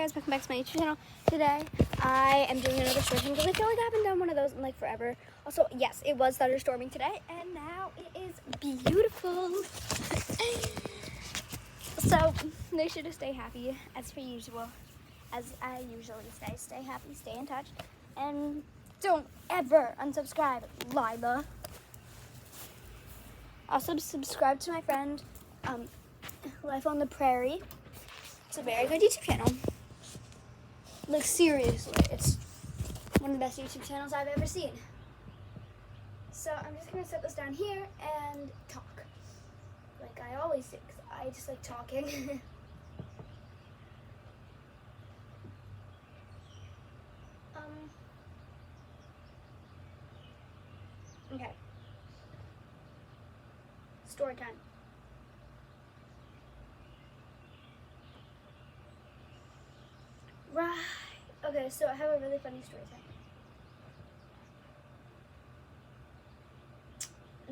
Guys, welcome back to my YouTube channel. Today I am doing another story time because I feel like I haven't done one of those in like forever. Also, yes, it was thunderstorming today and now it is beautiful. So make sure to stay happy as per usual. As I usually say, stay happy, stay in touch, and don't ever unsubscribe, Lila. Also subscribe to my friend Life on the Prairie. It's a very good YouTube channel. Like, seriously, it's one of the best YouTube channels I've ever seen. So I'm just going to set this down here and talk. Like I always do, because I just like talking. Okay. Story time. Right. Okay, so I have a really funny story time.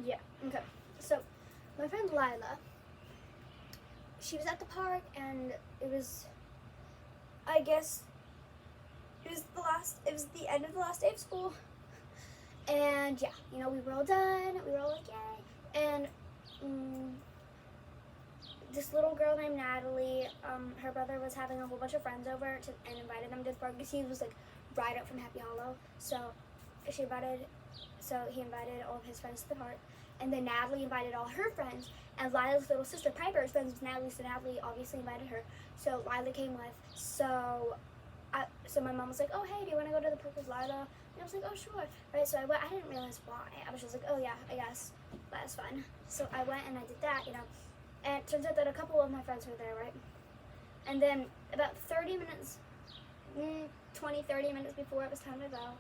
Yeah, okay. So, my friend Lila, she was at the park and it was, I guess, it was the end of the last day of school. And yeah, you know, we were all done, we were all like, yay. And this little girl named Natalie, her brother was having a whole bunch of friends over and invited them to the park because he was like right up from Happy Hollow. So he invited all of his friends to the park, and then Natalie invited all her friends, and Lila's little sister Piper is friends with Natalie, so Natalie obviously invited her. So Lila came with. So my mom was like, oh hey, do you want to go to the park with Lila? And I was like, oh sure. Right, so I went. I didn't realize why. I was just like, oh yeah, I guess that's fun. So I went and I did that, you know. And it turns out that a couple of my friends were there, right? And then about 30 minutes before it was time to go,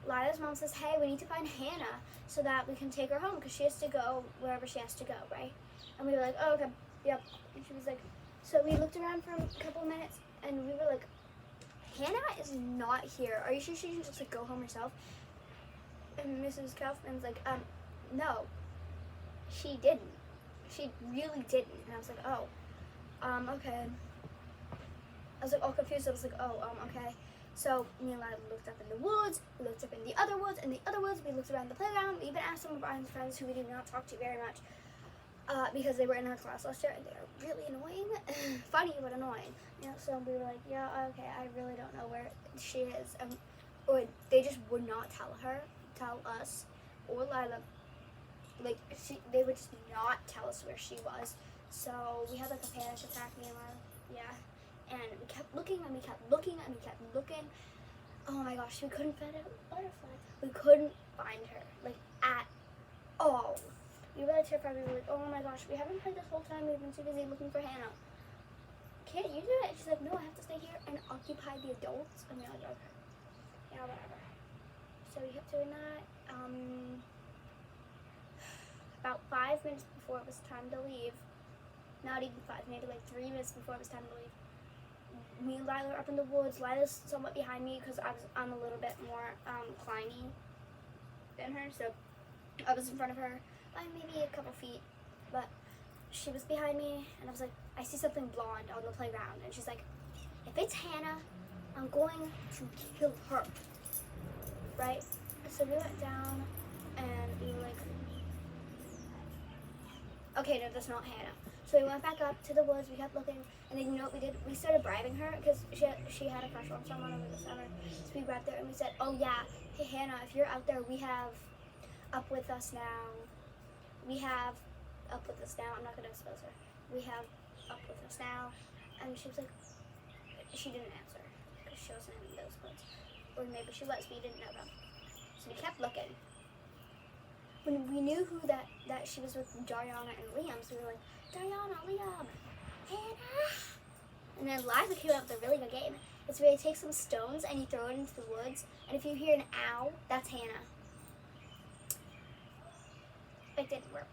Lila's mom says, hey, we need to find Hannah so that we can take her home because she has to go wherever she has to go, right? And we were like, oh, okay, yep. And she was like, so we looked around for a couple of minutes and we were like, Hannah is not here. Are you sure she can just like go home herself? And Mrs. Kaufman's like, no, she didn't. She really didn't. And I was like, oh, okay. I was like all confused. I was like, oh, okay. So me and Lila looked up in the woods, we looked up in the other woods, we looked around the playground. We even asked some of Brian's friends who we did not talk to very much because they were in our class last year and they are really annoying. Funny, but annoying. You know, so we were like, yeah, okay, I really don't know where she is. Or they just would not tell us, or Lila. Like, they would just not tell us where she was. So we had like a panic attack, me and Lila. Yeah. And we kept looking and we kept looking and we kept looking. Oh my gosh, we couldn't find a butterfly. We couldn't find her, like, at all. We were really terrified. We were like, oh my gosh, we haven't heard this whole time. We've been too busy looking for Hannah. Can't you do it? She's like, no, I have to stay here and occupy the adults. I mean, like, okay. Yeah, whatever. So we kept doing that. About 5 minutes before it was time to leave, not even 5, maybe like 3 minutes before it was time to leave, me and Lila are up in the woods. Lila's somewhat behind me because I'm a little bit more climbing than her, so I was in front of her by maybe a couple feet, but she was behind me, and I was like, I see something blonde on the playground, and she's like, if it's Hannah, I'm going to kill her, right? So we went down, and we were like, okay, no, that's not Hannah. So we went back up to the woods, we kept looking, and then you know what we did? We started bribing her, because she had a crush on someone over the summer. So we grabbed her and we said, oh yeah, hey Hannah, if you're out there, we have Up With Us Now. We have Up With Us Now. I'm not going to expose her. We have Up With Us Now. And she was like, she didn't answer, because she wasn't in those woods. Or maybe she was, we didn't know them. So we kept looking. When we knew who that she was with, Dariana and Liam, so we were like, Dariana, Liam, Hannah. And then Liza came up with a really good game. It's where you take some stones and you throw it into the woods, and if you hear an ow, that's Hannah. It didn't work.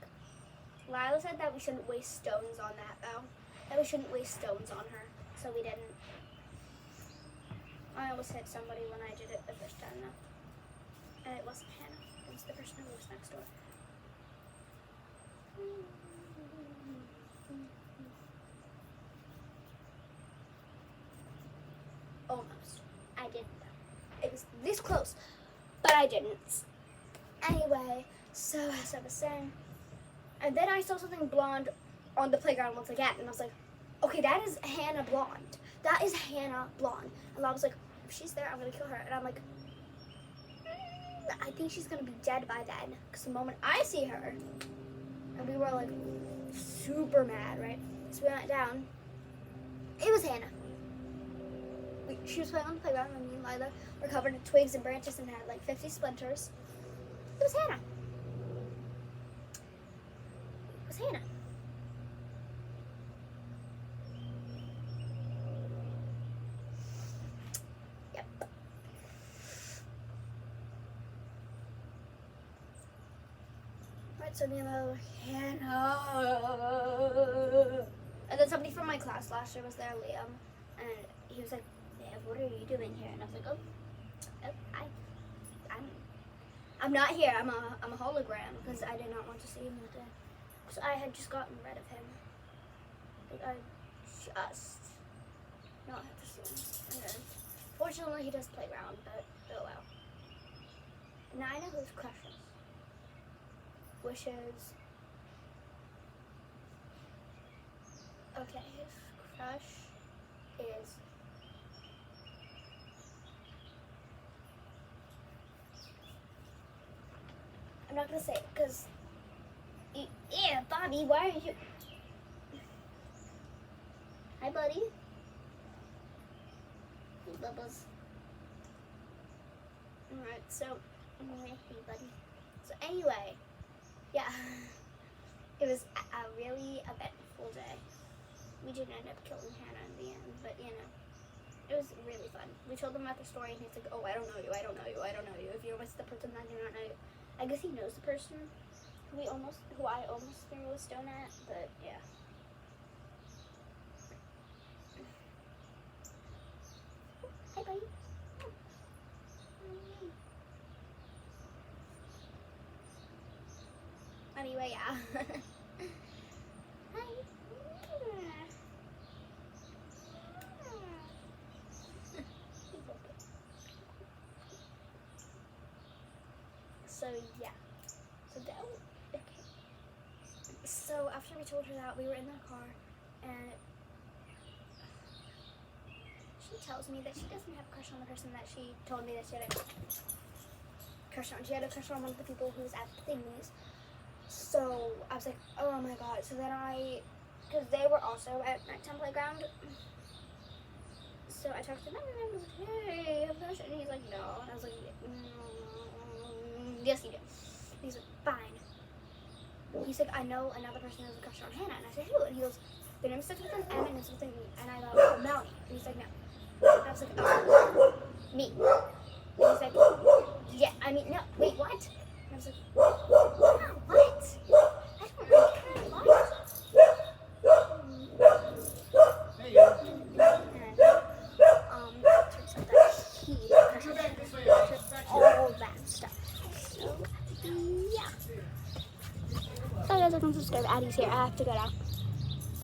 Lila said that we shouldn't waste stones on that, though. That we shouldn't waste stones on her, so we didn't. I almost hit somebody when I did it the first time, though. And it wasn't Hannah. It was the person who lives next door. didn't. It was this close, but I didn't. Anyway, so as I was saying, and then I saw something blonde on the playground once again, and I was like, okay, that is Hannah Blonde. That is Hannah Blonde. And I was like, if she's there, I'm gonna kill her. And I'm like, I think she's gonna be dead by then. Because the moment I see her, and we were like super mad, right? So we went down. It was Hannah. She was playing on the playground, and me and Lila were covered in twigs and branches and had like 50 splinters. It was Hannah. It was Hannah. Yep. Right, so me and Lila were Hannah. And then somebody from my class last year was there, Liam, and he was like, what are you doing here? And I was like, I'm not here. I'm a hologram because I did not want to see him that day. Because I had just gotten rid of him. Like I just not have to see him. And then, fortunately, he does play around, but oh well. Now I know whose crush is. Wishes. Okay, his crush is. I'm not gonna say it because, yeah, Bobby, why are you? Hi, buddy. Hey, Bubbles. Alright, so, hey, buddy. So anyway, yeah, it was a really eventful day. We didn't end up killing Hannah in the end, but you know, it was really fun. We told him about the story, and he's like, oh, I don't know you, I don't know you, I don't know you. If you're with the person that I do not know you. I guess he knows the person who I almost threw a stone at, but yeah. Hi, buddy. Anyway, yeah. Hi. So yeah, so that was, okay. So after we told her that, we were in the car, and she tells me that she doesn't have a crush on the person that she told me that she had a crush on. She had a crush on one of the people who was at the thingies. So I was like, oh my god. So then because they were also at nighttime playground. So I talked to them and I was like, hey, have a crush? And he's like, no. And I was like, yes, you do. He's like, fine. He's like, I know another person who has a crush on Hannah. And I said, who? And he goes, their name starts with an M and it's with an E. And I go, oh, Melanie. And he's like, no. And I was like, oh, me. And he's like, yeah, I mean, no, wait, what? And I was like, no, what? I don't really care, what? Hey, yo. Turns out that he all that stuff. So, yeah. So guys, I can subscribe. Addie's here. I have to go now.